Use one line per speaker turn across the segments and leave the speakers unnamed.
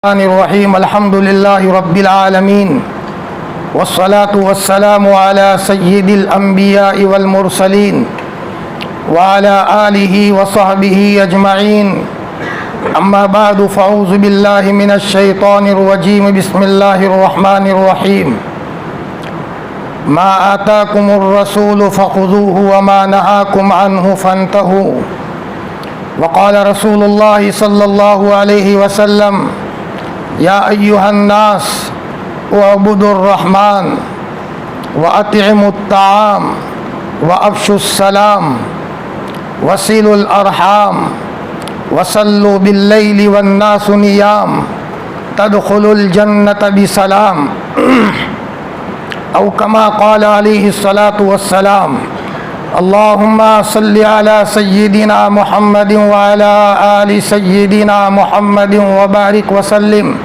रहीम अल्हम्दुलिल्लाहि रब्बिल आलमीन वस्सलातु वस्सलामु अला सय्यिदिल अंबिया'i वल मुरसलीन व अला आलिहि व सहबिहि अजमईन अम्मा बादु फ़अऊज़ु बिल्लाहि मिनश शैतानिर रजीम बिस्मिल्लाहिर रहमानिर रहीम मा आताकुमुर रसूलु फ़ख़ुज़ूहु व मा नहाकुम अन्हु फ़ंतहू व क़ाल रसूलुल्लाहि सल्लल्लाहु अलैहि वसल्लम या अय्युहन्नास वअबुदुर्रहमान व अतिमुत्ताम व अफ़शुस्सलाम वसिलुल अरहाम वसल्लु बिल्लैलि वन्नासु नियाम तदखुलुल जन्नत बिसलाम औ कमा क़ाल अलैहिस्सलातु वस्सलाम अल्लाहुम्मा सल्लि अला सय्यिदिना मुहम्मदिन व अला आलि सय्यिदिना मुहम्मदिन व बारिक वसल्लिम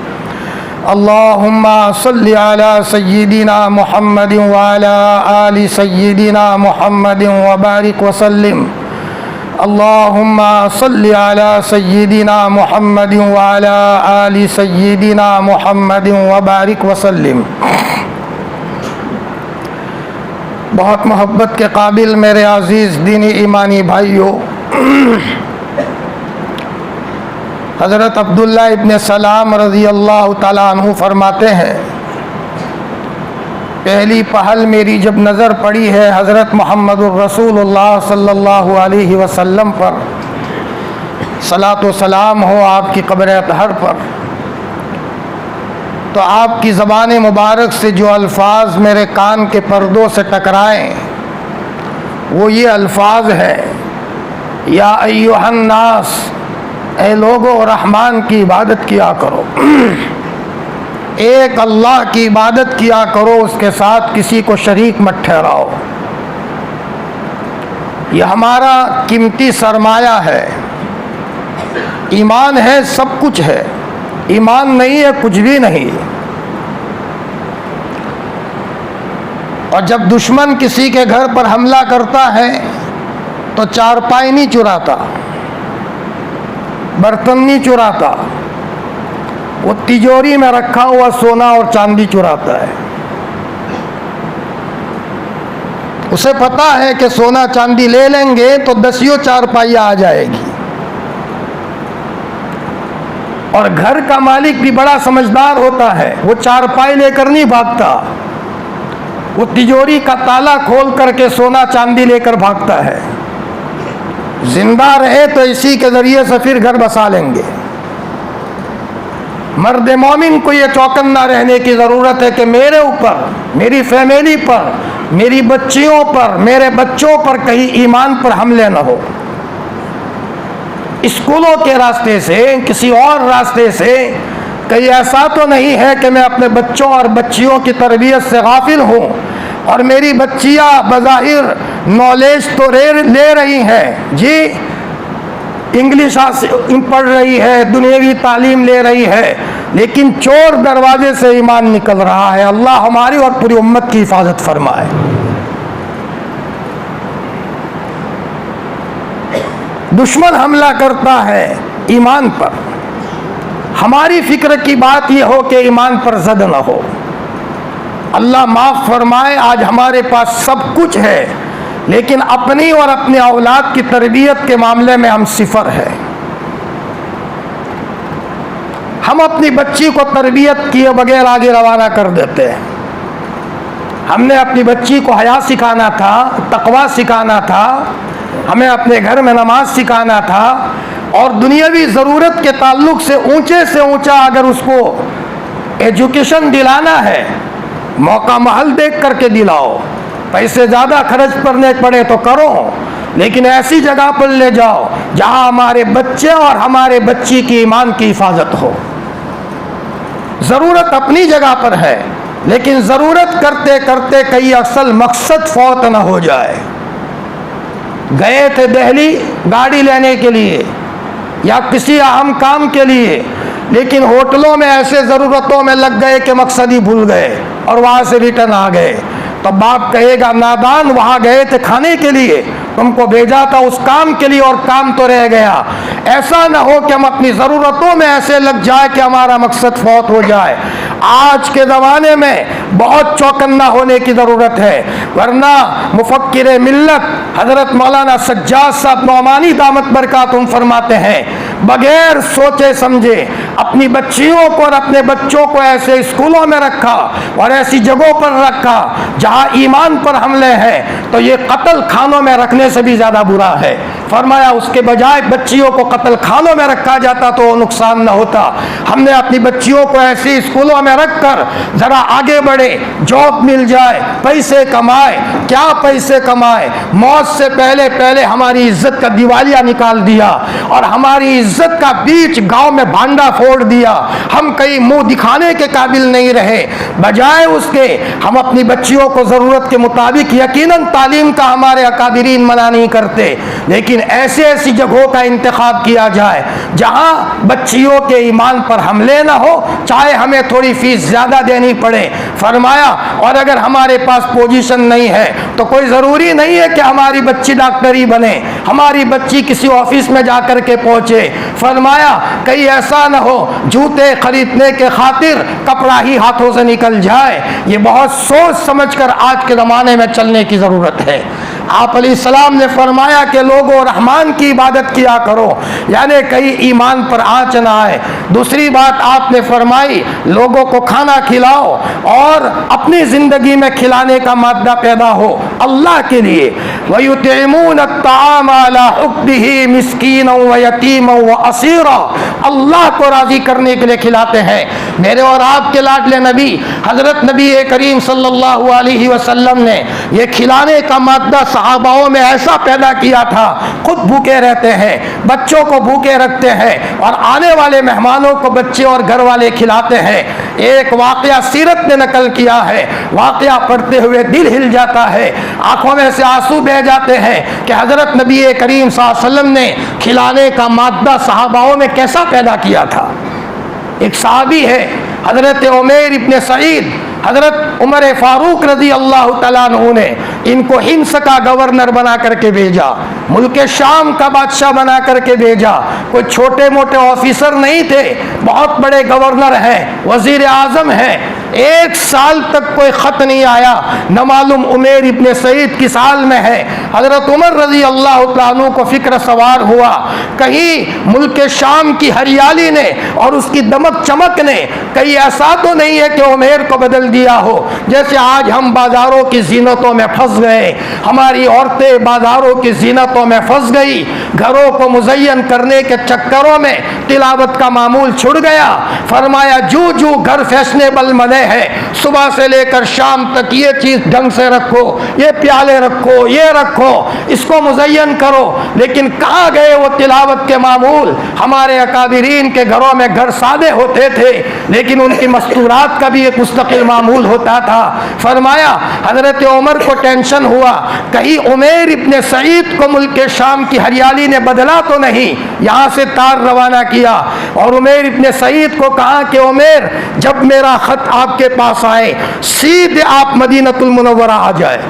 अल्लाहुम्मा सल्लि अला सय्यिदिना मुहम्मदिन व अला आलि सय्यिदिना मुहम्मदिन व बारिक वसल्लिम अल्लाहुम्मा सल्लि अला सय्यिदिना मुहम्मदिन व अला आलि सय्यिदिना मुहम्मदिन व बारिक वसल्लिम। बहुत मोहब्बत के काबिल मेरे अज़ीज़ दीनी ईमानी भाइयों, हज़रत अब्दुल्ला इब्न सलाम रज़ी अल्लाह ताला अन्हु फरमाते हैं, पहली पहल मेरी जब नज़र पड़ी है हज़रत मुहम्मदुर रसूलुल्लाह सल्लल्लाहु अलैहि वसल्लम पर, सलातो सलाम हो आपकी क़ब्र अतहर पर, तो आपकी ज़बान मुबारक से जो अल्फाज मेरे कान के पर्दों से टकराएं वो ये अल्फाज है, या अय्युहन्नास, ए लोगो रहमान की इबादत किया करो, एक अल्लाह की इबादत किया करो, उसके साथ किसी को शरीक मत ठहराओ। यह हमारा कीमती सरमाया है। ईमान है सब कुछ है, ईमान नहीं है कुछ भी नहीं। और जब दुश्मन किसी के घर पर हमला करता है तो चारपाई नहीं चुराता, बर्तन नहीं चुराता, वो तिजोरी में रखा हुआ सोना और चांदी चुराता है। उसे पता है कि सोना चांदी ले लेंगे तो दसियों चारपाई आ जाएगी। और घर का मालिक भी बड़ा समझदार होता है, वो चारपाई लेकर नहीं भागता, वो तिजोरी का ताला खोल करके सोना चांदी लेकर भागता है। जिंदा रहे तो इसी के जरिए से फिर घर बसा लेंगे। मर्द मोमिन को ये चौकन्ना रहने की ज़रूरत है कि मेरे ऊपर, मेरी फैमिली पर, मेरी बच्चियों पर, मेरे बच्चों पर कहीं ईमान पर हमले न हो। स्कूलों के रास्ते से, किसी और रास्ते से कहीं ऐसा तो नहीं है कि मैं अपने बच्चों और बच्चियों की तरबियत से गाफिल हूँ और मेरी बच्चियाँ बज़ाहिर नॉलेज तो ले रही हैं जी, इंग्लिश पढ़ रही है, दुनियावी तालीम ले रही है, लेकिन चोर दरवाजे से ईमान निकल रहा है। अल्लाह हमारी और पूरी उम्मत की हिफाजत फरमाए। दुश्मन हमला करता है ईमान पर, हमारी फिक्र की बात यह हो कि ईमान पर ज़द न हो। अल्लाह माफ़ फरमाए, आज हमारे पास सब कुछ है लेकिन अपनी और अपने औलाद की तरबियत के मामले में हम सिफर है। हम अपनी बच्ची को तरबियत किए बगैर आगे रवाना कर देते हैं। हमने अपनी बच्ची को हया सिखाना था, तकवा सिखाना था, हमें अपने घर में नमाज सिखाना था, और दुनियावी ज़रूरत के ताल्लुक़ से ऊंचा अगर उसको एजुकेशन दिलाना है, मौका महल देख करके दिलाओ। पैसे ज़्यादा खर्च करने पड़े तो करो, लेकिन ऐसी जगह पर ले जाओ जहां हमारे बच्चे और हमारे बच्ची की ईमान की हिफाजत हो। ज़रूरत अपनी जगह पर है, लेकिन ज़रूरत करते करते कई असल मकसद फौत न हो जाए। गए थे दिल्ली गाड़ी लेने के लिए या किसी अहम काम के लिए, लेकिन होटलों में ऐसे ज़रूरतों में लग गए कि मकसद ही भूल गए और वहाँ से रिटर्न आ गए। तो बाप कहेगा नादान, वहां गए थे खाने के लिए, तुमको भेजा था उस काम के लिए और काम तो रह गया। ऐसा ना हो कि हम अपनी ज़रूरतों में ऐसे लग जाए कि हमारा मकसद फौत हो जाए। आज के ज़माने में बहुत चौकन्ना होने की ज़रूरत है, वरना मुफक्किर मिल्लत हज़रत मौलाना सज्जाद साहब नौमानी दामत बरकातुहू फरमाते हैं, बगैर सोचे समझे अपनी बच्चियों को और अपने बच्चों को ऐसे स्कूलों में रखा और ऐसी जगहों पर रखा जहां ईमान पर हमले हैं, तो ये कत्ल खानों में रखने से भी ज़्यादा बुरा है। फरमाया उसके बजाय बच्चियों को कत्ल खानों में रखा जाता तो नुकसान न होता। हमने अपनी बच्चियों को ऐसे स्कूलों में रखकर ज़रा आगे बढ़े, जॉब मिल जाए, पैसे कमाए। क्या पैसे कमाए, मौत से पहले पहले हमारी इज्जत का दिवालिया निकाल दिया और हमारी इज्जत का बीच गांव में भांडा फोड़ दिया। हम कहीं मुंह दिखाने के काबिल नहीं रहे, बजाय उसके हम अपनी बच्चियों को ज़रूरत के मुताबिक, यकीनन तालीम का हमारे अकाबिरीन मना नहीं करते, लेकिन ऐसी ऐसी जगहों का इंतखाब किया जाए जहां बच्चियों के ईमान पर हमले ना हो, चाहे हमें थोड़ी फीस ज़्यादा देनी पड़े। फरमाया और अगर हमारे पास पोजीशन नहीं है तो कोई ज़रूरी नहीं है कि हमारी बच्ची डॉक्टरी बने, हमारी बच्ची किसी ऑफिस में जा कर के पहुँचे। फरमाया कहीं ऐसा ना हो जूते खरीदने के खातिर कपड़ा ही हाथों से निकल जाए। ये बहुत सोच समझ कर आज के ज़माने में चलने की ज़रूरत है। आप अलैहिस्सलाम ने फरमाया कि लोगों रहमान की इबादत किया करो, यानी कहीं ईमान पर आँच ना आए। दूसरी बात आपने फरमाई लोगों को खाना खिलाओ और अपनी ज़िंदगी में खिलाने का मादा पैदा हो अल्लाह के लिए। वयुतिमून अत्ताम अला हुब्बिही मिस्कीनन व यतीमन व असीरा, अल्लाह को राज़ी करने के लिए खिलाते हैं। मेरे और आपके लाडले नबी हज़रत नबी करीम सल्लल्लाहु अलैहि वसल्लम ने ये खिलाने का मादा सहाबाओं में ऐसा पैदा किया था, खुद भूखे रहते हैं, बच्चों को भूखे रखते हैं और आने वाले मेहमानों को बच्चे और घर वाले खिलाते हैं। एक वाक़या सीरत ने नकल किया है, वाक़या पढ़ते हुए दिल हिल जाता है, आंखों में से आंसू बह जाते हैं कि हज़रत नबी करीम सल्लल्लाहु अलैहि वसल्लम ने खिलाने का मादा सहाबाओं में कैसा पैदा किया था। एक सहाबी है हज़रत उमैर इब्न सईद, हज़रत उमर फारूक रज़ी अल्लाह तआला अन्हु ने इनको हिम्स का गवर्नर बना करके भेजा, मुल्क शाम का बादशाह बना करके भेजा। कोई छोटे मोटे ऑफिसर नहीं थे, बहुत बड़े गवर्नर हैं, वज़ीर आज़म हैं। 1 साल तक कोई ख़त नहीं आया, न मालूम उमैर इब्न सईद किस हाल में है। हज़रत उमर रज़ी अल्लाह तआला अन्हु को फ़िक्र सवार हुआ, कहीं मुल्क शाम की हरियाली ने और उसकी दमक चमक ने कहीं ऐसा तो नहीं है कि उमैर को बदल दिया हो। जैसे आज हम बाज़ारों की जीनतों में फंस गए, हमारी औरतें बाज़ारों की जीनतों में फंस गई, घरों को मुज़य्यन करने के चक्करों में तिलावत का मामूल छुड़ गया। फरमाया जू जू घर फैशनेबल बने हैं, सुबह से लेकर शाम तक ये चीज़ ढंग से रखो, ये प्याले रखो, ये रखो, इसको मुज़य्यन करो, लेकिन कहाँ गए वो तिलावत के मामूल। हमारे अकाबिरीन के घरों में घर सादे होते थे, लेकिन उनकी मस्तूरात का भी एक मुस्तकिल मामूल होता था। फरमाया हज़रत उमर को टेंशन हुआ, कहीं उमैर इब्न सईद को मुल्क शाम की हरियाली ने बदला तो नहीं। यहाँ से तार रवाना किया और उमैर इब्न सईद को कहा कि उमैर जब मेरा ख़त आपके पास आए सीधे आप मदीनतुल मुनव्वरा आ जाए।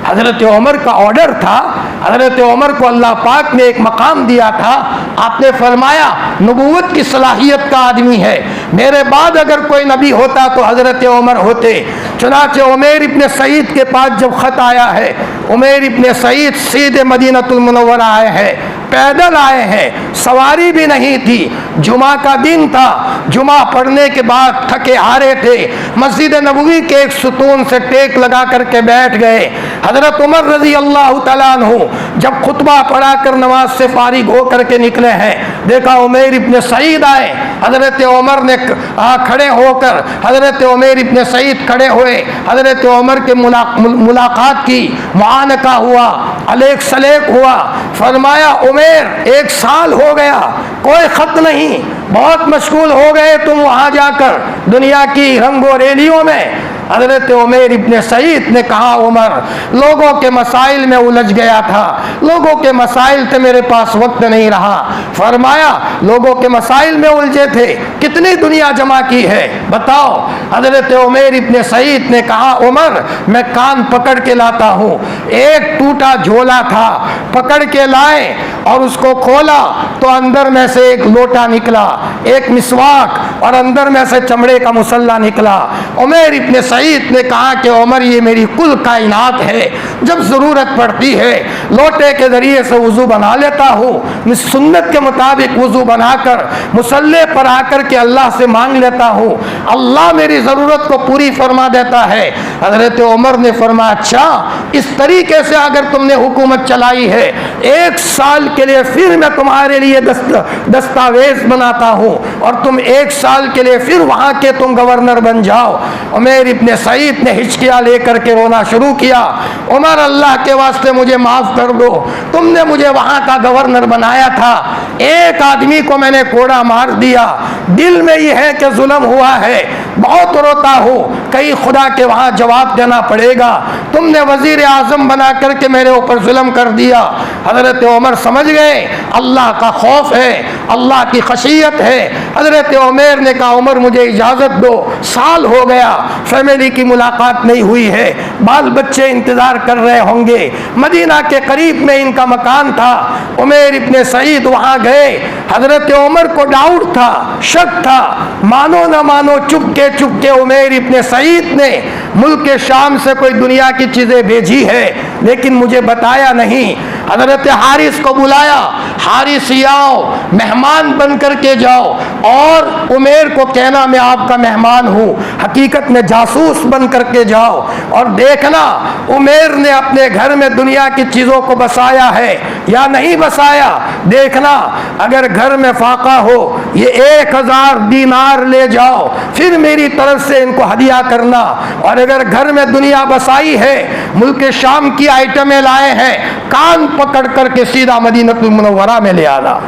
हज़रत उमर का ऑर्डर था, हज़रत उमर को अल्लाह पाक ने एक मकाम दिया था। आपने फरमाया नबूवत की सलाहियत का आदमी है, मेरे बाद अगर कोई नबी होता तो हज़रत उमर होते। चुनाचे उमैर इब्न सईद के पास जब ख़त आया है, उमैर इब्न सईद सीधे मदीनतुल मुनव्वरा आए हैं, पैदल आए हैं, सवारी भी नहीं थी। जुमा का दिन था, जुमा पढ़ने के बाद थके हारे थे, मस्जिद नबवी के एक सुतून से टेक लगा करके बैठ गए। हज़रत उमर रज़ी अल्लाह तआला अन्हु जब खुतबा पढ़ा कर नमाज से फारिग हो करके निकले हैं, देखा उमैर इब्न सईद आए। हज़रत उमर ने खड़े होकर, हज़रत उमैर इब्न सईद खड़े हुए, हज़रत उमर के मुलाकात की, मुआनका हुआ, अलेक सलेक हुआ। फरमाया उमैर 1 साल हो गया, कोई ख़त नहीं, बहुत मशगूल हो गए तुम वहाँ जाकर दुनिया की रंगो रैलियों में, हजरत उमर इब्ने सईद ने कहा, उमर लोगों के मसाइल में उलझ गया था, लोगों के मसाइल थे, मेरे पास वक्त नहीं रहा। फरमाया लोगों के मसाइल में उलझे थे, कितनी दुनिया जमा की है बताओ। हजरत उमर इब्ने सईद ने कहा, उमर मैं कान पकड़ के लाता हूँ। एक टूटा झोला था, पकड़ के लाए और उसको खोला तो अंदर में से एक लोटा निकला, एक मिसवाक और अंदर में से चमड़े का मुसल्ला निकला। उमर इब्ने सईद ने कहा कि उमर ये मेरी कुल कायनात है, जब ज़रूरत पड़ती है लोटे के ज़रिए से वज़ू बना लेता हूँ, सुन्नत के मुताबिक वज़ू बनाकर मुसल्ले पर आकर के अल्लाह से मांग लेता हूँ, अल्लाह मेरी ज़रूरत को पूरी फरमा देता है। हज़रत उमर ने फरमाया, अच्छा इस तरीके से अगर तुमने हुकूमत चलाई है, 1 साल के लिए फिर मैं तुम्हारे लिए दस्तावेज बनाता हूँ और तुम 1 साल के लिए फिर वहाँ के तुम गवर्नर बन जाओ। उमर इब्ने सईद ने हिचकियाँ लेकर के रोना शुरू किया, उमर अल्लाह के वास्ते मुझे माफ़ कर दो, तुमने मुझे वहाँ का गवर्नर बनाया था, एक आदमी को मैंने कोड़ा मार दिया, दिल में ये है कि जुल्म हुआ है, बहुत रोता हूँ, कहीं खुदा के वहाँ जवाब देना पड़ेगा, तुमने वजीर आजम बना करके मेरे ऊपर जुल्म कर दिया। हजरत उमर समझ गए अल्लाह का खौफ है, अल्लाह की खशियत है। हजरत उमर ने कहा, उमर मुझे इजाज़त दो, साल हो गया फैमिली की मुलाकात नहीं हुई है, बाल बच्चे इंतज़ार कर रहे होंगे, मदीना के करीब में इनका मकान था। उमर इब्ने सईद वहाँ गए, हजरत उमर को डाउट था, शक था, मानो न मानो चुपके चुपके उमर इब्ने सईद ने मुल्क के शाम से कोई दुनिया की चीज़ें भेजी है, लेकिन मुझे बताया नहीं। हजरत हारिस को बुलाया, हारिस आओ, मेहमान बन करके जाओ और उमर को कहना मैं आपका मेहमान हूँ, हकीकत में जासूस बन करके जाओ और देखना उमर ने अपने घर में दुनिया की चीज़ों को बसाया है या नहीं बसाया। देखना अगर घर में फाका हो ये 1000 दीनार ले जाओ, फिर मेरी तरफ से इनको हदिया करना, और अगर घर में दुनिया बसाई है, मुल्क शाम की आइटमें लाए हैं, कान पकड़ करके सीधा मदीनतुल मुनव्वरा में ले आना।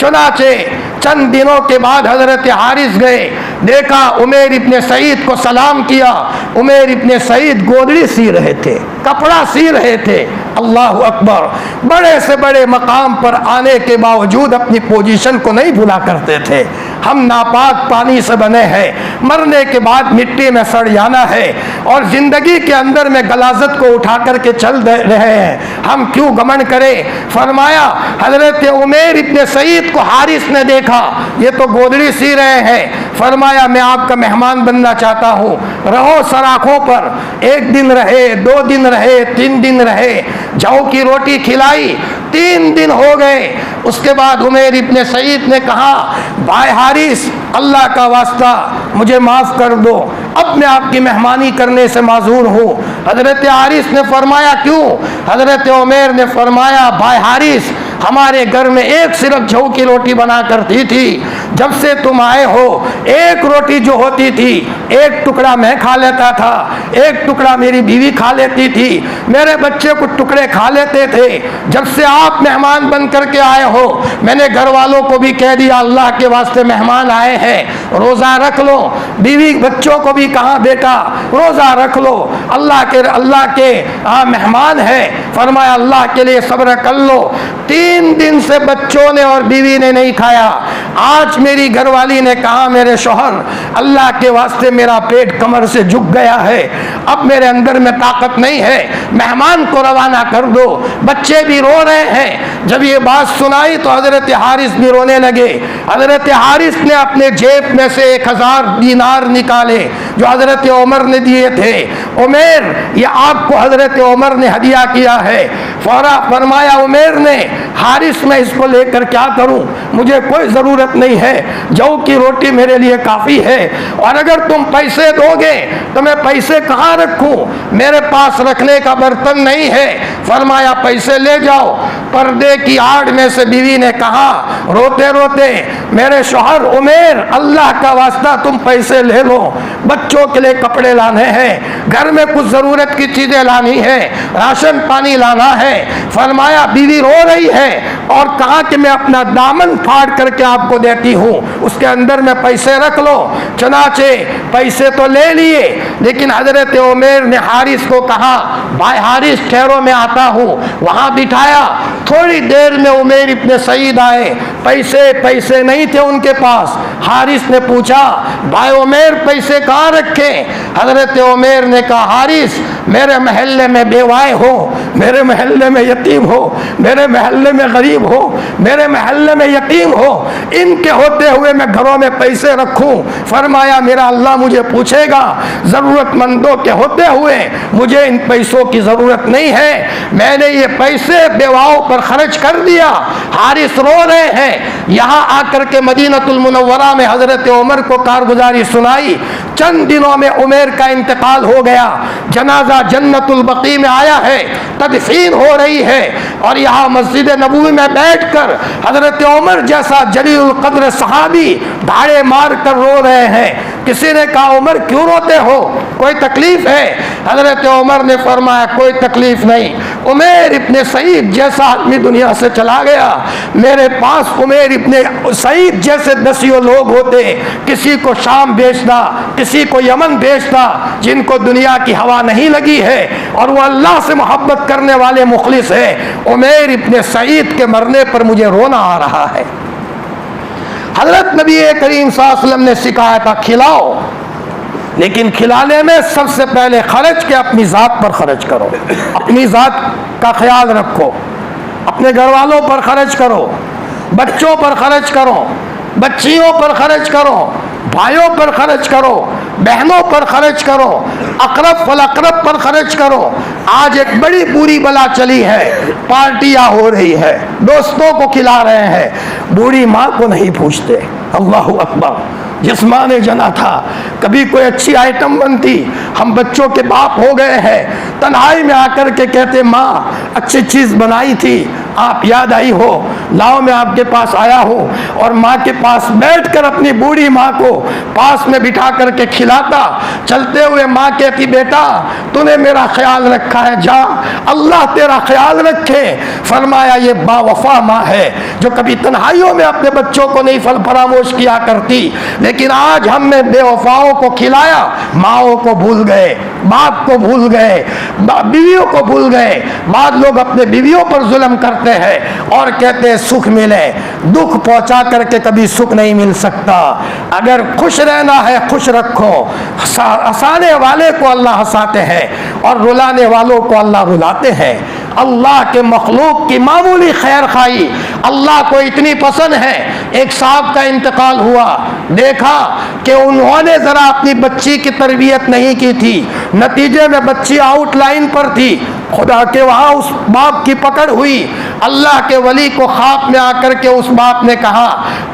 चुनाचे चंद दिनों के बाद हजरत हारिस गए, देखा उमर इब्ने सईद को सलाम किया। उमर इब्ने सईद गोदड़ी सी रहे थे, कपड़ा सी रहे थे। अल्लाह अकबर, बड़े से बड़े मकाम पर आने के बावजूद अपनी पोजीशन को नहीं भूला करते थे। हम नापाक पानी से बने हैं, मरने के बाद मिट्टी में सड़ जाना है और ज़िंदगी के अंदर में गलाजत को उठा करके चल रहे हैं, हम क्यों घमंड करें। फरमाया हजरत उमर इब्ने सईद को हारिस ने देखा, ये तो गोदड़ी सी रहे हैं। फरमाया मैं आपका मेहमान बनना चाहता हूँ, रहो सराखों पर। 1 दिन रहे, 2 दिन रहे, 3 दिन रहे, जौ की रोटी खिलाई, 3 दिन हो गए। उसके बाद उमर इब्ने सईद ने कहा, भाई हारिस अल्लाह का वास्ता मुझे माफ़ कर दो, अब मैं आपकी मेहमानी करने से माजूर हूँ। हजरत हारिस ने फरमाया क्यों। हजरत उमर ने फरमाया, भाई हारिस हमारे घर में एक सिर्फ जौ की रोटी बना करती थी, जब से तुम आए हो एक रोटी जो होती थी, एक टुकड़ा मैं खा लेता था, एक टुकड़ा मेरी बीवी खा लेती थी, मेरे बच्चे कुछ टुकड़े खा लेते थे। जब से आप मेहमान बन करके आए हो, मैंने घर वालों को भी कह दिया अल्लाह के वास्ते मेहमान आए हैं, रोज़ा रख लो। बीवी बच्चों को भी कहा बेटा रोज़ा रख लो, अल्लाह के मेहमान है। फरमाया अल्लाह के लिए सब्र कर लो। 3 दिन से बच्चों ने और बीवी ने नहीं खाया। आज मेरी घरवाली ने कहा, मेरे शौहर अल्लाह के वास्ते मेरा पेट कमर से झुक गया है, अब मेरे अंदर में ताकत नहीं है, मेहमान को रवाना कर दो। बच्चे भी रो रहे हैं। जब ये बात सुनाई तो हजरत हारिस भी रोने लगे। हजरत हारिस ने अपने जेब में से 1000 दीनार निकाले जो हजरत उमर ने दिए थे। उमर ये आपको हजरत उमर ने हदिया किया है। फरमाया उमर ने, हारिस मैं इसको लेकर क्या करूं, मुझे कोई ज़रूरत नहीं है, जौ की रोटी मेरे लिए काफ़ी है, और अगर तुम पैसे दोगे तो मैं पैसे कहाँ रखूं, मेरे पास रखने का बर्तन नहीं है। फरमाया पैसे ले जाओ। पर्दे की आड़ में से बीवी ने कहा रोते रोते, मेरे शौहर उमर अल्लाह का वास्ता तुम पैसे ले लो, बच्चों के लिए कपड़े लाने हैं, घर घर में कुछ ज़रूरत की चीज़ें लानी है, राशन पानी लाना है। फरमाया बीवी रो रही है और कहा कि मैं अपना दामन फाड़ करके आपको देती हूँ, उसके अंदर में पैसे रख लो। चनाचे पैसे तो ले लिए, लेकिन हजरत उमर ने हारिस को कहा, भाई हारिस ठहरो मैं आता हूँ। वहाँ बिठाया। थोड़ी देर में उमर इब्न सईद आए, पैसे नहीं थे उनके पास। हारिस ने पूछा, भाई उमर पैसे कहाँ रखे? हजरत उमर ने कहा, हारिस मेरे महल्ले में बेवाए हो, मेरे महल्ले में यतीम हो, मेरे महल्ले में गरीब हो, मेरे महल्ले में यतीम हो, इनके होते हुए मैं घरों में पैसे रखूं? फरमाया मेरा अल्लाह मुझे पूछेगा, ज़रूरतमंदों के होते हुए मुझे इन पैसों की ज़रूरत नहीं है, मैंने ये पैसे बेवाओं पर खर्च कर दिया। हारिस रो रहे हैं। यहाँ आकर के मदीनतुल मुनव्वरा में हजरत उमर को कारगुजारी सुनाई। चंद दिनों में उमर का इंतकाल हो गया। जनाजा जन्नतुल बकी में आया है, तदफीन हो रही है, और यहाँ मस्जिद नबवी में बैठकर हजरत उमर जैसा जलील कद्र सहाबी धाड़े मार कर रो रहे हैं। किसी ने कहा, उमर क्यों रोते हो, कोई तकलीफ है? हजरत उमर ने फरमाया, कोई तकलीफ नहीं, उमर इब्न सईद जैसा आदमी दुनिया से चला गया। मेरे पास उमर इब्न सईद जैसे दसियों लोग होते, किसी को शाम भेजना, किसी को यमन भेजना, जिनको दुनिया की हवा नहीं लगी है और वो अल्लाह से मोहब्बत करने वाले मुखलिस है। उमर इब्न सईद के मरने पर मुझे रोना आ रहा है। हजरत नबी करीम सल्लल्लाहु अलैहि वसल्लम ने सिखाया था, खिलाओ, लेकिन खिलाने में सबसे पहले खर्च के अपनी ज़ात पर खर्च करो, अपनी ज़ात का ख्याल रखो, अपने घर वालों पर खर्च करो, बच्चों पर खर्च करो, बच्चियों पर खर्च करो, भाइयों पर खर्च करो, बहनों पर खर्च करो, अकरब फल अकरब पर खर्च करो। आज एक बड़ी बुरी बला चली है, पार्टियां हो रही है, दोस्तों को खिला रहे हैं, बूढ़ी माँ को नहीं पूछते। अल्लाहु अकबर। जिस माँ ने जना था, कभी कोई अच्छी आइटम बनती, हम बच्चों के बाप हो गए हैं, तन्हाई में आकर के कहते, माँ अच्छी चीज़ बनाई थी, आप याद आई हो, लाओ मैं आपके पास आया हूँ, और माँ के पास बैठकर अपनी बूढ़ी माँ को पास में बिठा करके खिलाता। चलते हुए माँ कहती, बेटा तूने मेरा ख्याल रखा है, जा अल्लाह तेरा ख्याल रखे। फरमाया ये बावफा माँ है जो कभी तन्हाइयों में अपने बच्चों को नहीं फरामोश किया करती। लेकिन आज हमने बेवफाओं को खिलाया, माओं को भूल गए, बाप को भूल गए, बीवियों को भूल गए। बाद लोग अपने बीवियों पर जुल्म करते हैं और कहते हैं सुख मिले। दुख पहुंचा करके कभी सुख नहीं मिल सकता। अगर खुश रहना है, खुश रखो। हंसाने वाले को अल्लाह हंसाते हैं और रुलाने वालों को अल्लाह रुलाते हैं। अल्लाह के मखलूक की मामूली खैर खाई अल्लाह को इतनी पसंद है। एक साहब का इंतकाल हुआ, देखा कि उन्होंने ज़रा अपनी बच्ची की तरबियत नहीं की थी, नतीजे में बच्ची आउटलाइन पर थी। खुदा के वहाँ उस बाप की पकड़ हुई। अल्लाह के वली को ख्वाब में आकर के उस बाप ने कहा,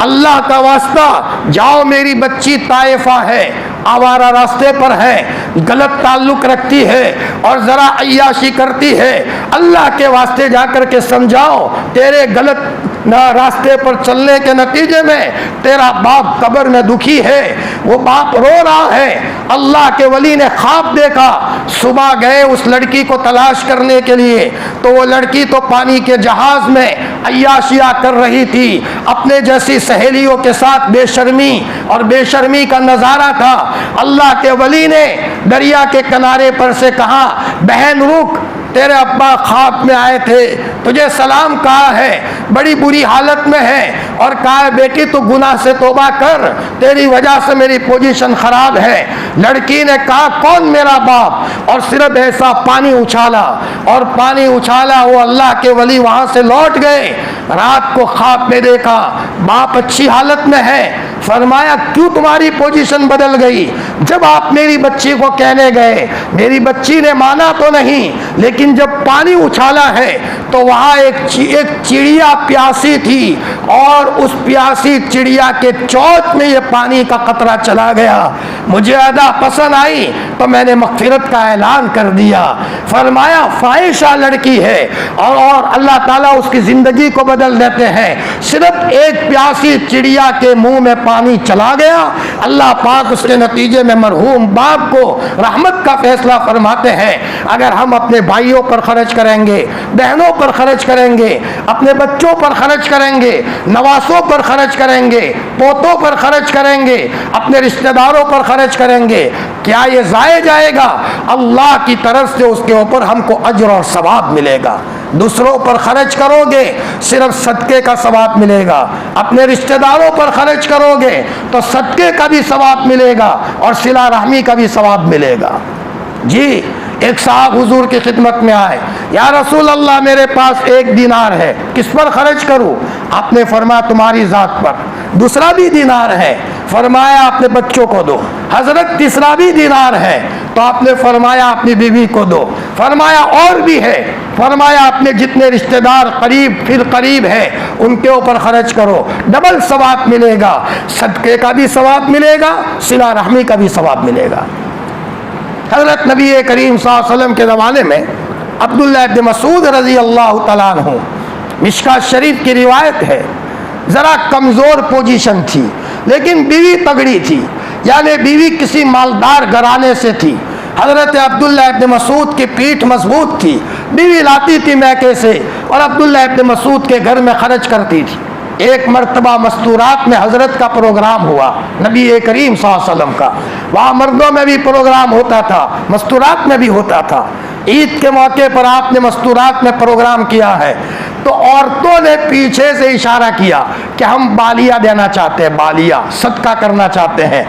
अल्लाह का वास्ता जाओ, मेरी बच्ची ताइफा है, आवारा रास्ते पर है, गलत ताल्लुक रखती है और ज़रा अय्याशी करती है, अल्लाह के वास्ते जाकर के समझाओ, तेरे गलत रास्ते पर चलने के नतीजे में तेरा बाप कब्र में दुखी है। वो बाप रो रहा है। अल्लाह के वली ने ख्वाब देखा, सुबह गए उस लड़की को तलाश करने के लिए, तो वो लड़की तो पानी के जहाज में अय्याशिया कर रही थी, अपने जैसी सहेलियों के साथ बेशर्मी और बेशर्मी का नज़ारा था। अल्लाह के वली ने दरिया के किनारे पर से कहा, बहन रुक, तेरे अब्बा ख्वाब में आए थे, तुझे सलाम कहा है, बड़ी बुरी हालत में है, और कहा है बेटी तू गुनाह से तौबा कर, तेरी वजह से मेरी पोजीशन खराब है। लड़की ने कहा कौन मेरा बाप, और सिर्फ ऐसा पानी उछाला, और पानी उछाला। वो अल्लाह के वली वहाँ से लौट गए। रात को ख्वाब में देखा बाप अच्छी हालत में है। फरमाया क्यों तुम्हारी पोजीशन बदल गई? जब आप मेरी बच्ची को कहने गए, मेरी बच्ची ने माना तो नहीं, लेकिन जब पानी उछाला है तो वहाँ एक चिड़िया प्यासी थी, और उस प्यासी चिड़िया के चोंच में ये पानी का कतरा चला गया। मुझे अदा पसंद आई तो मैंने मग़फ़िरत का ऐलान कर दिया। फरमाया फ़ाहिशा लड़की है, और अल्लाह ताला उसकी ज़िंदगी को बदल देते हैं। सिर्फ एक प्यासी चिड़िया के मुंह में पानी चला गया। अल्लाह पाक उसके नतीजे में मरहूम बाप को रहमत का फैसला फरमाते हैं। अगर हम अपने भाइयों पर खर्च करेंगे, बहनों पर खर्च करेंगे, अपने बच्चों पर खर्च करेंगे, नवासों पर खर्च करेंगे, पोतों पर खर्च करेंगे, अपने रिश्तेदारों पर खर्च करेंगे, क्या ये जाए जाएगा? अल्लाह की तरफ से उसके ऊपर हमको अज्र और सवाब मिलेगा। दूसरों पर खर्च करोगे सिर्फ सदके का सवाब मिलेगा, अपने रिश्तेदारों पर खर्च करोगे तो सदके का भी सवाब मिलेगा और सिला रहमी का भी सवाब मिलेगा। जी, एक साहब हुजूर की खिदमत में आए, या रसूल अल्लाह मेरे पास 1 दिनार है, किस पर खर्च करूं? आपने फरमाया तुम्हारी जात पर। दूसरा भी दिनार है, फरमाया अपने बच्चों को दो। हजरत तीसरा भी दिनार है, तो आपने फरमाया अपनी बीवी को दो। फरमाया और भी है, फरमाया अपने जितने रिश्तेदार करीब फिर करीब है उनके ऊपर खर्च करो, डबल सवाब मिलेगा, सदके का भी सवाब मिलेगा, सिला रहमी का भी सवाब मिलेगा। हज़रत नबी करीम सल्लल्लाहु अलैहि वसल्लम के ज़माने में अब्दुल्लाह इब्न मसूद रज़ी अल्लाह तआला अन्हु, मिशकात शरीफ की रिवायत है, ज़रा कमज़ोर पोजीशन थी लेकिन बीवी तगड़ी थी, यानी बीवी किसी मालदार घराने से थी। हज़रत अब्दुल्लाह इब्न मसूद की पीठ मजबूत थी, बीवी लाती थी मैके से और अब्दुल्लाह इब्न मसूद के घर में खर्च करती थी। एक मरतबा मस्तूरात में हजरत का प्रोग्राम हुआ, नबी करीम सल्लल्लाहु अलैहि वसल्लम का। वहाँ मर्दों में भी प्रोग्राम होता था, मस्तूरात में भी होता था। ईद के मौके पर आपने मस्तूरात में प्रोग्राम किया है, तो औरतों ने पीछे से इशारा किया कि हम बालिया देना चाहते हैं, बालिया सदका करना चाहते हैं।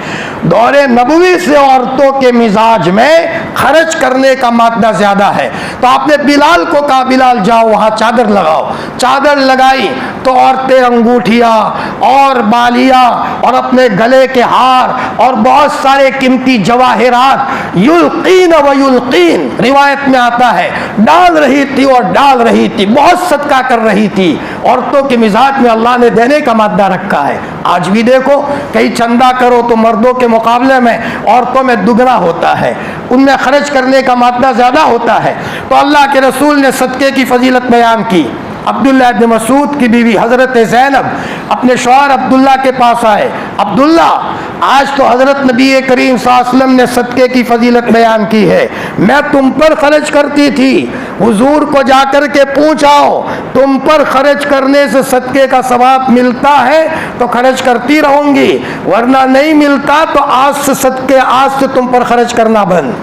दौरे नबवी से औरतों के मिजाज में खर्च करने का मादा ज्यादा है, तो आपने बिलाल को कहा बिलाल जाओ वहाँ चादर लगाओ। चादर लगाई तो औरतें अंगूठियाँ और बालिया और अपने गले के हार और बहुत सारे कीमती जवाहिरात युल्कीन व युल्कीन, रिवायत में आता है डाल रही थी और डाल रही थी, बहुत सदका कर रही थी। औरतों के मिजाज में अल्लाह ने देने का मादा रखा है। आज भी देखो कहीं चंदा करो तो मर्दों के मुकाबले में औरतों में दुगना होता है, उनमें खर्च करने का मादा ज्यादा होता है। तो अल्लाह के रसूल ने सदके की फजीलत बयान की। अब्दुल्लाह इब्न मसूद की बीवी हजरत ज़ैनब अपने शौहर अब्दुल्ला के पास आए, अब्दुल्ला आज तो हजरत नबी करीम सल्लल्लाहु अलैहि वसल्लम ने सदके की फजीलत बयान की है, मैं तुम पर खर्च करती थी, हुजूर को जाकर के पूछाओ तुम पर खर्च करने से सदके का सवाब मिलता है तो खर्च करती रहूंगी, वरना नहीं मिलता तो आज से सदके, आज से तुम पर खर्च करना बंद।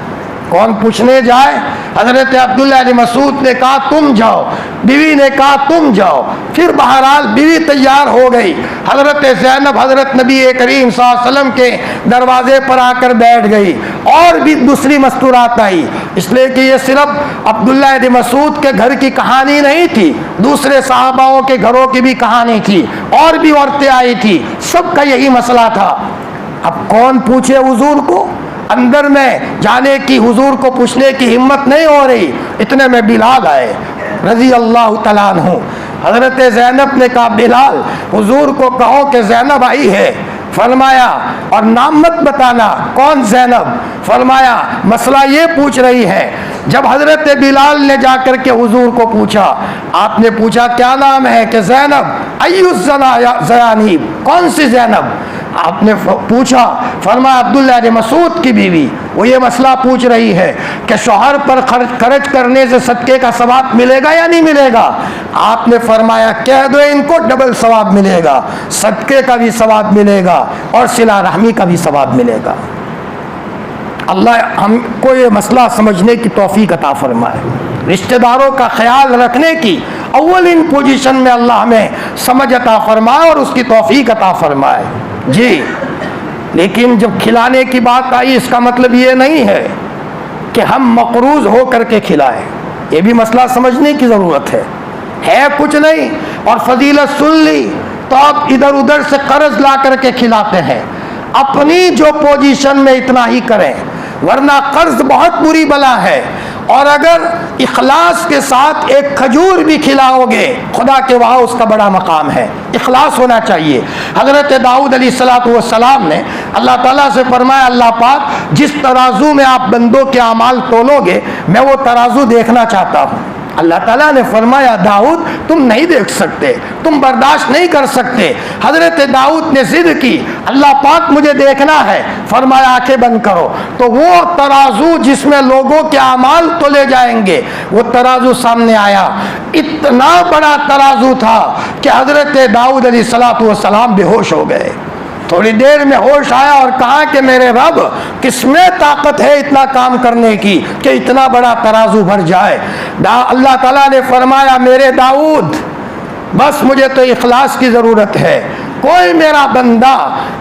कौन पूछने जाए? हजरत अब्दुल्लाह इब्न मसूद ने कहा तुम जाओ, बीवी ने कहा तुम जाओ। फिर बहरहाल बीवी तैयार हो गई। हजरत ज़ैनब हजरत नबी करीम सल्लल्लाहु अलैहि वसल्लम के दरवाजे पर आकर बैठ गई। और भी दूसरी मस्तूरात आई, इसलिए कि ये सिर्फ अब्दुल्लाह इब्न मसूद के घर की कहानी नहीं थी, दूसरे सहाबाओं के घरों की भी कहानी थी, और भी औरतें आई थी, सबका यही मसला था। अब कौन पूछे हुजूर को? अंदर में जाने की हुजूर को पूछने की हिम्मत नहीं हो रही। इतने में बिलाल आए रजी अल्लाह तआला अन्हु। हजरत ज़ैनब ने कहा बिलाल हुजूर को कहो कि ज़ैनब आई है। फरमाया और नाम मत बताना, कौन ज़ैनब? फरमाया मसला ये पूछ रही है। जब हजरत बिलाल ने जाकर के हुजूर को पूछा, आपने पूछा क्या नाम है? कि ज़ैनब। अय्युज़्ज़यानी, कौन सी ज़ैनब? आपने पूछा, फरमाया अब्दुल्लाह इब्न मसूद की बीवी। वो ये मसला पूछ रही है कि शौहर पर खर्च करने से सदके का सवाब मिलेगा या नहीं मिलेगा? आपने फरमाया कह दो इनको डबल सवाब मिलेगा, सदके का भी सवाब मिलेगा और सिला रहमी का भी सवाब मिलेगा। अल्लाह हमको ये मसला समझने की तौफीक अता फरमाए, रिश्तेदारों का ख्याल रखने की अव्वल इन पोजीशन में अल्लाह हमें समझ अता फरमाए और उसकी तौफीक अता फरमाए। जी, लेकिन जब खिलाने की बात आई इसका मतलब ये नहीं है कि हम मकरूज हो करके खिलाएं, ये भी मसला समझने की ज़रूरत है कुछ नहीं। और फजीलत सुन ली तो आप इधर उधर से कर्ज ला करके खिलाते हैं। अपनी जो पोजीशन में इतना ही करें, वरना कर्ज बहुत बुरी बला है। और अगर इखलास के साथ एक खजूर भी खिलाओगे, खुदा के वहाँ उसका बड़ा मकाम है। इखलास होना चाहिए। हज़रत दाऊद अलैहिस्सलाम ने अल्लाह ताला से फरमाया, अल्लाह पाक जिस तराजू में आप बंदों के अमाल तोलोगे मैं वो तराजू देखना चाहता हूँ। अल्लाह ताला ने फरमाया दाऊद तुम नहीं देख सकते, तुम बर्दाश्त नहीं कर सकते। हजरत दाऊद ने जिद की अल्लाह पाक मुझे देखना है। फरमाया आंखें बंद करो। तो वो तराजू जिसमें लोगों के अमाल तोले जाएंगे वो तराजू सामने आया। इतना बड़ा तराजू था कि हजरत दाऊद अलैहिस्सलाम बेहोश हो गए। थोड़ी देर में होश आया और कहा कि मेरे रब किसमें ताकत है इतना काम करने की कि इतना बड़ा तराजू भर जाए। अल्लाह ताला ने फरमाया मेरे दाऊद बस मुझे तो इखलास की ज़रूरत है। कोई मेरा बंदा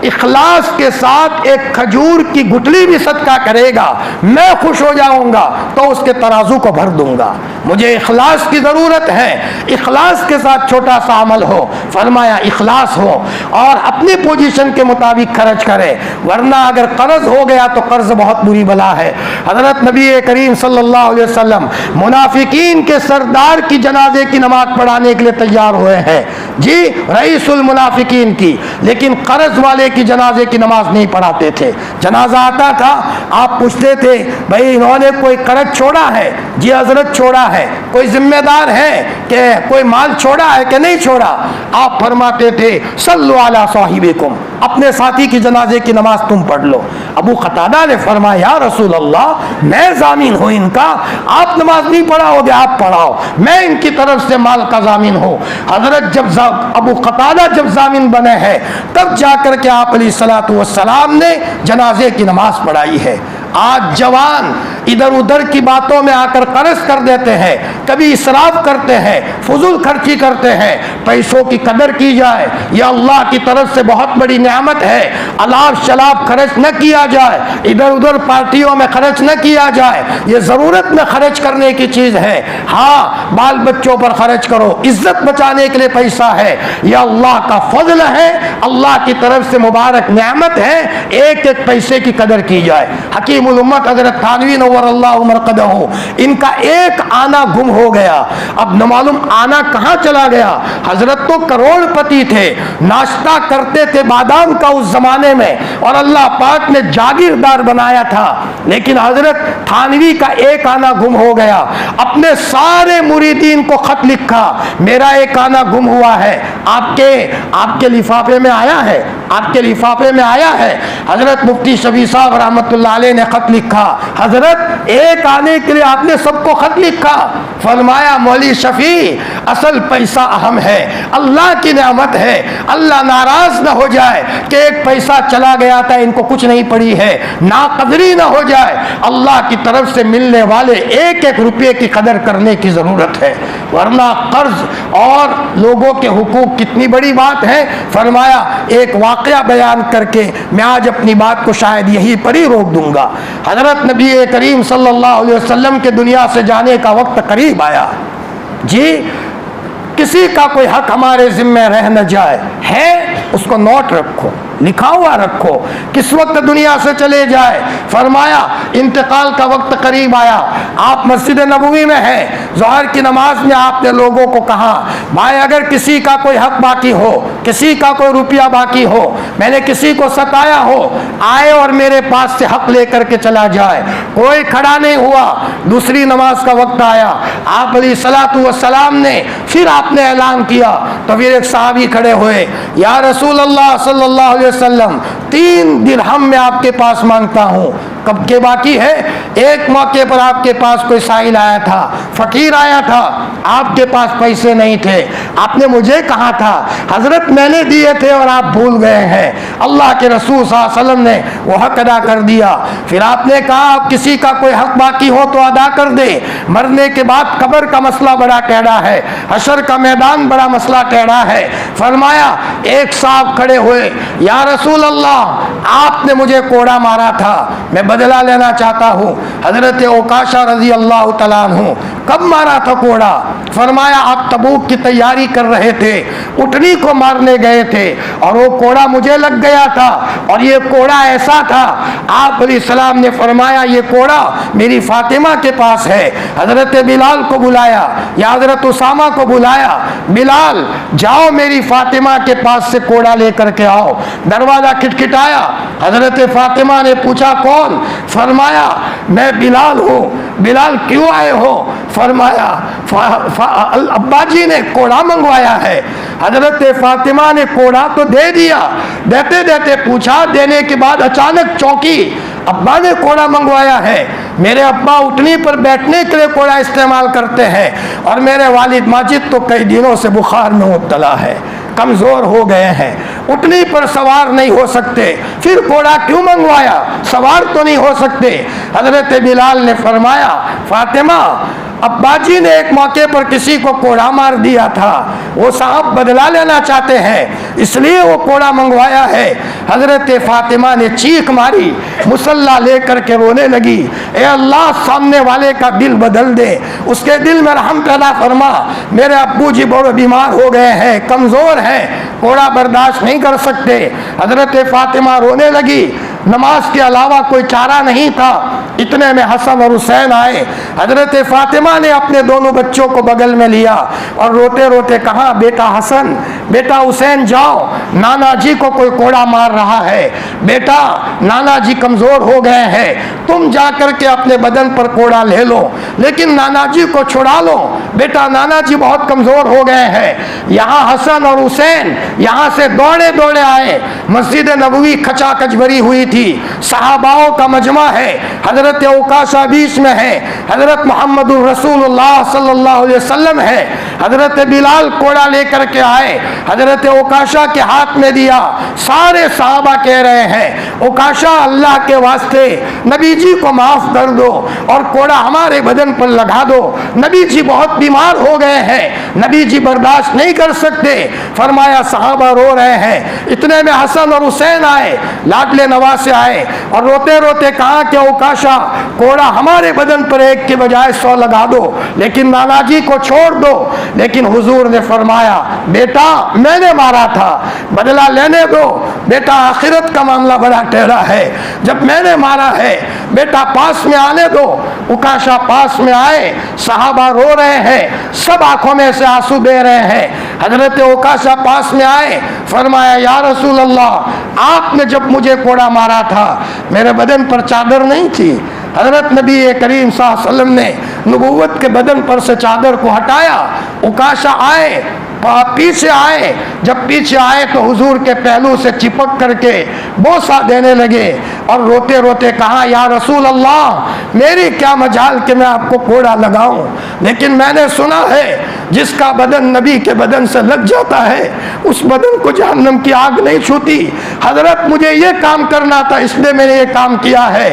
इखलास के साथ एक खजूर की गुठली भी सदका करेगा मैं खुश हो जाऊंगा तो उसके तराजू को भर दूंगा। मुझे इखलास की ज़रूरत है। इखलास के साथ छोटा सा अमल हो। फरमाया इखलास हो और अपनी पोजीशन के मुताबिक खर्च करे, वरना अगर कर्ज हो गया तो कर्ज बहुत बुरी बला है। हज़रत नबी करीम सल्लल्लाहु अलैहि वसल्लम मुनाफिकीन के सरदार की जनाजे की नमाज पढ़ाने के लिए तैयार हुए हैं जी, रईसुल मुनाफिकीन की, लेकिन कर्ज वाले की जनाजे की नमाज नहीं पढ़ाते थे। जनाजा आता था, आप पूछते थे भाई इन्होंने कोई कर्ज छोड़ा है? जी हजरत छोड़ा है। कोई जिम्मेदार है कि कोई माल छोड़ा है कि नहीं छोड़ा? आप फरमाते थे सल्लु अला साहिबिकुम, अपने साथी की जनाजे की नमाज तुम पढ़ लो। अबू कतादा ने फरमाया या रसूल अल्लाह मैं जामीन हूँ इनका, आप नमाज नहीं पढ़ाओगे आप पढ़ाओ, मैं इनकी तरफ से माल का जामीन हूँ। हजरत जब अबू कतादा जब जामीन बने हैं तब जाकर के आप अलैहिस्सलातु वस्सलाम ने जनाजे की नमाज पढ़ाई है। आज जवान इधर उधर की बातों में आकर कर्ज कर देते हैं, कभी इसराफ करते हैं, फजूल खर्ची करते हैं। पैसों की कदर की जाए, यह अल्लाह की तरफ से बहुत बड़ी नेमत है। अलाव शलाब खर्च न किया जाए, इधर उधर पार्टियों में खर्च न किया जाए, ये ज़रूरत में खर्च करने की चीज़ है। हाँ बाल बच्चों पर खर्च करो, इज्जत बचाने के लिए पैसा है, यह अल्लाह का फजल है, अल्लाह की तरफ से मुबारक नेमत है। एक एक पैसे की कदर की जाए। हकीम उम्मत हज़रत थानवी नव्वरल्लाहु मरक़दहू, इनका एक आना गुम हो गया। अब न मालूम आना कहाँ चला गया। हजरत तो करोड़पति थे, नाश्ता करते थे बादाम का उस जमाने में और अल्लाह पाक ने जागीरदार बनाया था, लेकिन हजरत थानवी का एक आना गुम हो गया। अपने सारे मुरीदीन को खत लिखा मेरा एक आना गुम हुआ है, आपके लिफाफे में आया है, आपके लिफाफे में आया है। हजरत मुफ्ती शफी साहब रहमतुल्लाह अलैह ने खत लिखा, हजरत एक आने के लिए आपने सबको खत लिखा। फरमाया मौली शफी असल पैसा अहम है, अल्लाह की नेमत है, अल्लाह नाराज न हो जाए कि एक पैसा चला गया था इनको कुछ नहीं पड़ी है, नाकदरी न हो जाए। अल्लाह की तरफ से मिलने वाले एक एक रुपये की कदर करने की ज़रूरत है, वरना कर्ज और लोगों के हुकूक कितनी बड़ी बात है। फरमाया एक वाक़या बयान करके मैं आज अपनी बात को शायद यहीं पर ही रोक दूंगा। हज़रत नबी करीम सल्लल्लाहु अलैहि वसल्लम के दुनिया से जाने का वक्त करीब आया जी। किसी का कोई हक हमारे जिम्मे रह न जाए, है उसको नोट रखो, लिखा हुआ रखो, किस वक्त दुनिया से चले जाए। फरमाया इंतकाल का वक्त करीब आया, आप मस्जिद नबवी में हैं, ज़ोहर की नमाज में आपने लोगों को कहा भाई अगर किसी का कोई हक बाकी हो, किसी का कोई रुपया बाकी हो, मैंने किसी को सताया हो, आए और मेरे पास से हक लेकर के चला जाए। कोई खड़ा नहीं हुआ। दूसरी नमाज का वक्त आया, आप अलैहिस्सलातु वस्सलाम ने फिर आपने ऐलान किया तो फिर एक सहाबी खड़े हुए, या रसूल अल्लाह सल्लल्लाहु अलैहि वसल्लम 3 दिरहम में आपके पास मांगता हूँ, कब के बाकी है। एक मौके पर आपके पास कोई साइल आया था, फकीर आया था, आपके पास पैसे नहीं थे, आपने मुझे कहा था हजरत मैंने दिए थे और आप भूल गए हैं। अल्लाह के रसूल सल्लल्लाहु अलैहि वसल्लम ने वो हक अदा कर दिया। फिर आपने कहा किसी का कोई हक बाकी हो तो अदा कर दे। मरने के बाद कब्र का मसला बड़ा टेढ़ा है, हशर का मैदान बड़ा मसला टेढ़ा है। फरमाया एक साहब खड़े हुए, या रसूल अल्लाह आपने मुझे कोड़ा मारा था, मैं बदला लेना चाहता हूँ। हजरत ओकाशा रजी अल्लाह तआला अन्हु, कब मारा था कोड़ा? फरमाया आप तबूक की तैयारी कर रहे थे, उटनी को मारने गए थे और वो कोड़ा मुझे लग गया था और ये कोड़ा ऐसा था। आप अलैहिस्सलाम ने फरमाया ये कोड़ा मेरी फातिमा के पास है। हजरत बिलाल को बुलाया या हजरत उसामा को बुलाया, बिलाल जाओ मेरी फातिमा के पास से कोड़ा लेकर के आओ। दरवाजा खटखटाया, हजरत फातिमा ने पूछा कौन? फरमाया मैं बिलाल हूँ। बिलाल क्यों आए हो? फरमाया अब्बा जी ने कोड़ा मंगवाया है। हजरत फातिमा ने कोड़ा तो दे दिया, देते देते पूछा, देने के बाद अचानक चौंकी, अब्बा ने कोड़ा मंगवाया है। मेरे अब्बा उठनी पर बैठने के लिए कोड़ा इस्तेमाल करते हैं और मेरे वालिद माजिद तो कई दिनों से बुखार में मुब्तला है, कमज़ोर हो गए हैं, उठनी पर सवार नहीं हो सकते, फिर कोड़ा क्यों मंगवाया, सवार तो नहीं हो सकते। हजरत बिलाल ने फरमाया, फातिमा अब्बा जी ने एक मौके पर किसी को कोड़ा मार दिया था, वो साहब बदला लेना चाहते हैं, इसलिए वो कोड़ा मंगवाया है। हजरत फातिमा ने चीख मारी, मुसल्ला लेकर के रोने लगी, ए अल्लाह सामने वाले का दिल बदल दे, उसके दिल में रहम पैदा फरमा, मेरे अब्बू जी बड़े बीमार हो गए हैं, कमज़ोर हैं, कोड़ा बर्दाश्त नहीं कर सकते। हजरत फातिमा रोने लगी, नमाज के अलावा कोई चारा नहीं था। इतने में हसन और हुसैन आए। हजरत फातिमा ने अपने दोनों बच्चों को बगल में लिया और रोते रोते कहा, बेटा हसन, बेटा हुसैन, जाओ, नाना जी को कोई कोड़ा मार रहा है, बेटा नाना जी कमज़ोर हो गए हैं, तुम जा कर के अपने बदन पर कोड़ा ले लो, लेकिन नाना जी को छुड़ा लो, बेटा नाना जी बहुत कमज़ोर हो गए हैं। यहाँ हसन और हुसैन यहाँ से दौड़े दौड़े आए। मस्जिद नबवी खचाखच भरी हुई थी, सहाबाओं का मजमा है, हजरत उकाशा बीच में है, हजरत मोहम्मदुर रसूलुल्लाह सल्लल्लाहु अलैहि वसल्लम है। हजरत बिलाल कोड़ा लेकर के आए, हजरत उकाशा के हाथ में दिया। सारे सहाबा कह रहे हैं, उकाशा अल्लाह के वास्ते नबी जी को माफ कर दो और कोड़ा हमारे बदन पर लगा दो, नबी जी बहुत बीमार हो गए हैं, नबी जी बर्दाश्त नहीं कर सकते। फरमाया, सहाबा रो रहे हैं। इतने में हसन और हुसैन आए, लाडले नवाज से आए और रोते रोते कहा कि उकाशा कोड़ा हमारे बदन पर एक के बजाय 100 लगा दो, लेकिन नाना जी को छोड़ दो। लेकिन हुजूर ने फरमाया, बेटा मैंने मारा था, बदला लेने दो, बेटा आखिरत का मामला बड़ा टेढ़ा है, जब मैंने मारा है, बेटा पास में आने दो। उकाशा पास में आए, सहाबा रो रहे हैं, सब आंखों में से आंसू बह रहे हैं। हजरत उकाशा पास में आए, फरमाया, या रसूल अल्लाह, आपने जब मुझे कोड़ा मारा था मेरे बदन पर चादर नहीं थी। हजरत नबी करीम सल्लल्लाहु अलैहि वसल्लम ने नबूवत के बदन पर से चादर को हटाया। उकाशा आए, पीछे आए, जब पीछे आए तो हुजूर के पहलू से चिपक करके बोसा देने लगे और रोते रोते कहा, या रसूल अल्लाह, मेरी क्या मजाल कि मैं आपको कोड़ा लगाऊं, लेकिन मैंने सुना है जिसका बदन नबी के बदन से लग जाता है उस बदन को जहन्नम की आग नहीं छूती। हजरत मुझे ये काम करना था, इसलिए मैंने ये काम किया है,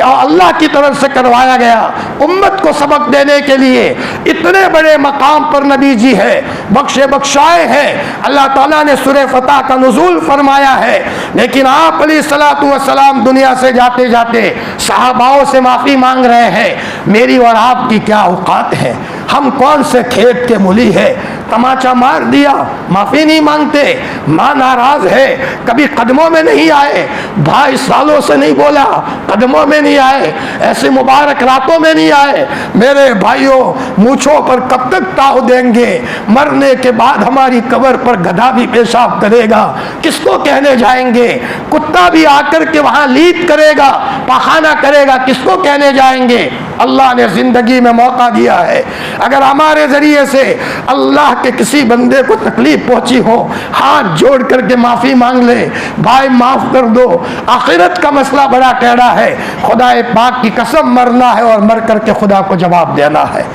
अल्लाह की तरफ से करवाया गया, उम्मत को सबक देने के लिए। इतने बड़े मकाम पर नबी जी है, बख्शे बख्शाए हैं, अल्लाह ताला ने सूरह फतह का नुज़ूल फरमाया है, लेकिन आप अलैहिस्सलातु वस्सलाम दुनिया से जाते जाते सहाबाओं से माफ़ी मांग रहे हैं। मेरी और आपकी क्या औकात है, हम कौन से खेत के मूली है, तमाचा मार दिया, माफ़ी नहीं मांगते, माँ नाराज़ है, कभी कदमों में नहीं आए, भाई सालों से नहीं बोला, कदमों में नहीं आए, ऐसे मुबारक रातों में नहीं आए। मेरे भाइयों, मूछों पर कब तक ताव देंगे, मरने के बाद हमारी कब्र पर गधा भी पेशाब करेगा, किसको कहने जाएंगे, कुत्ता भी आकर के वहाँ लीद करेगा, पखाना करेगा, किसको कहने जाएंगे। अल्लाह ने जिंदगी में मौका दिया है, अगर हमारे जरिए से अल्लाह के किसी बंदे को तकलीफ पहुंची हो, हाथ जोड़ करके माफी मांग ले, भाई माफ कर दो। आखिरत का मसला बड़ा टेढ़ा है, खुदा पाक की कसम मरना है और मर करके खुदा को जवाब देना है।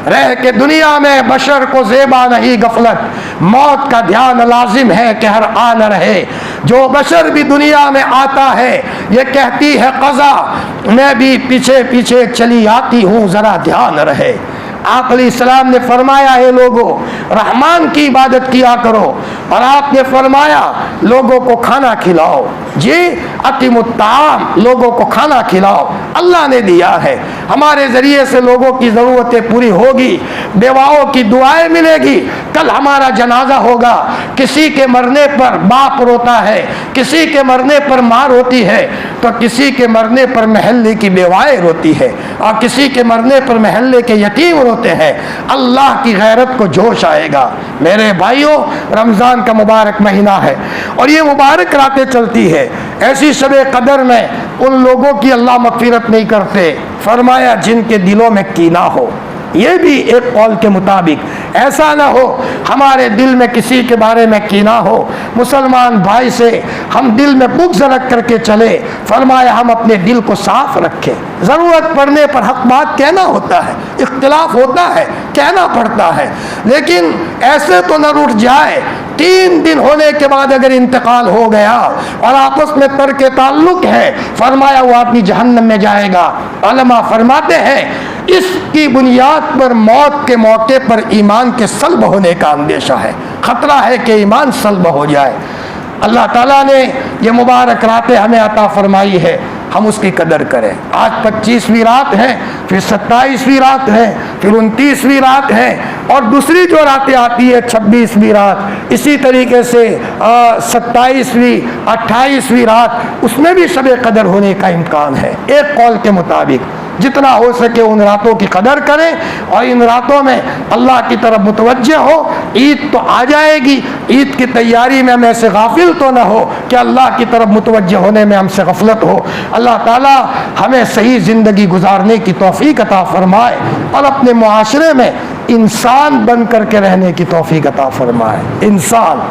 रह के दुनिया में बशर को ज़ेबा नहीं गफलत, मौत का ध्यान लाजिम है कि हर आ न रहे। जो बशर भी दुनिया में आता है ये कहती है क़ज़ा, मैं भी पीछे पीछे चली आती हूँ, ज़रा ध्यान रहे। आप अलैहिस्सलाम ने फरमाया, है लोगों रहमान की इबादत किया करो, और आपने फरमाया लोगों को खाना खिलाओ, जी अतिमुत्ताम, लोगों को खाना खिलाओ। अल्लाह ने दिया है, हमारे ज़रिए से लोगों की ज़रूरतें पूरी होगी, बेवाओं की दुआएं मिलेगी। कल हमारा जनाजा होगा, किसी के मरने पर बाप रोता है, किसी के मरने पर माँ रोती है, तो किसी के मरने पर महल्ले की बेवाएं रोती है, और किसी के मरने पर महल्ले के यतीम रोते हैं। अल्लाह की गैरत को जोश आएगा। मेरे भाइयों, रमज़ान का मुबारक महीना है और ये मुबारक रातें चलती है। ऐसी शबे कदर में उन लोगों की अल्लाह मग़फ़िरत नहीं करते। फरमाया जिनके दिलों में कीना हो, ये भी एक कौल के मुताबिक। ऐसा ना हो हमारे दिल में किसी के बारे में कीना हो, मुसलमान भाई से हम दिल में बुग़्ज़ रख करके चले। फरमाया हम अपने दिल को साफ रखें, ज़रूरत पड़ने पर हक बात कहना होता है, इख्तिलाफ होता है, कहना पड़ता है, लेकिन ऐसे तो न रूठ जाए 3 दिन होने के बाद अगर इंतकाल हो गया और आपस में तर्क ताल्लुक है, फरमाया वो आदमी जहन्नम में जाएगा। उलमा फरमाते हैं इसकी बुनियाद पर मौत के मौके पर ईमान के सल्ब होने का अंदेशा है, खतरा है कि ईमान सल्ब हो जाए। अल्लाह ताला ने ये मुबारक रातें हमें अता फरमाई है, हम उसकी कदर करें। आज 25वीं रात है, फिर 27वीं रात है, फिर 29वीं रात है, और दूसरी जो रातें आती है 26वीं रात, इसी तरीके से 27वीं 28वीं रात, उसमें भी शब कदर होने का इम्कान है। एक कौल के मुताबिक जितना हो सके उन रातों की कदर करें और इन रातों में अल्लाह की तरफ मुतवज्जे हो। ईद तो आ जाएगी, ईद की तैयारी में हम ऐसे गाफिल तो ना हो कि अल्लाह की तरफ मुतवज्जे होने में हमसे गफलत हो। अल्लाह ताला हमें सही ज़िंदगी गुजारने की तौफीक अता फरमाए और अपने मुआशरे में इंसान बन करके रहने की तौफीक अता फरमाए। इंसान,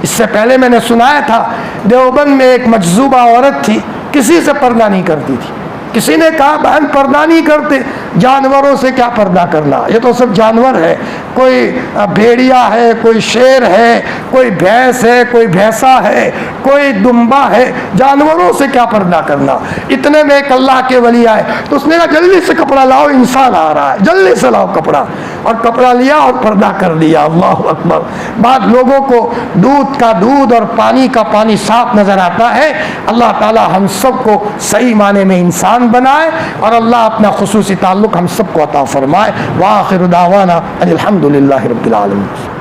इससे पहले मैंने सुनाया था देवबंद में एक मजजूबा औरत थी, किसी से पर्दा नहीं करती थी। किसी ने कहा बहन पर्दा नहीं करते, जानवरों से क्या पर्दा करना, ये तो सब जानवर है, कोई भेड़िया है, कोई शेर है, कोई भैंस है, कोई भैंसा है, कोई दुम्बा है, जानवरों से क्या पर्दा करना। इतने में एक अल्लाह के वली आए तो उसने कहा जल्दी से कपड़ा लाओ, इंसान आ रहा है, जल्दी से लाओ कपड़ा, और कपड़ा लिया और पर्दा कर दिया। अल्लाह अकबर। बाद लोगों को दूध का दूध और पानी का पानी साफ नजर आता है। अल्लाह ताला हम सबको सही माने में इंसान बनाए और अल्लाह अपना खुसूसी ताल्लुक हम सबको अता फरमाए। व आखिर दावाना अनिल हम्दुलिल्लाहि रब्बिल आलमीन।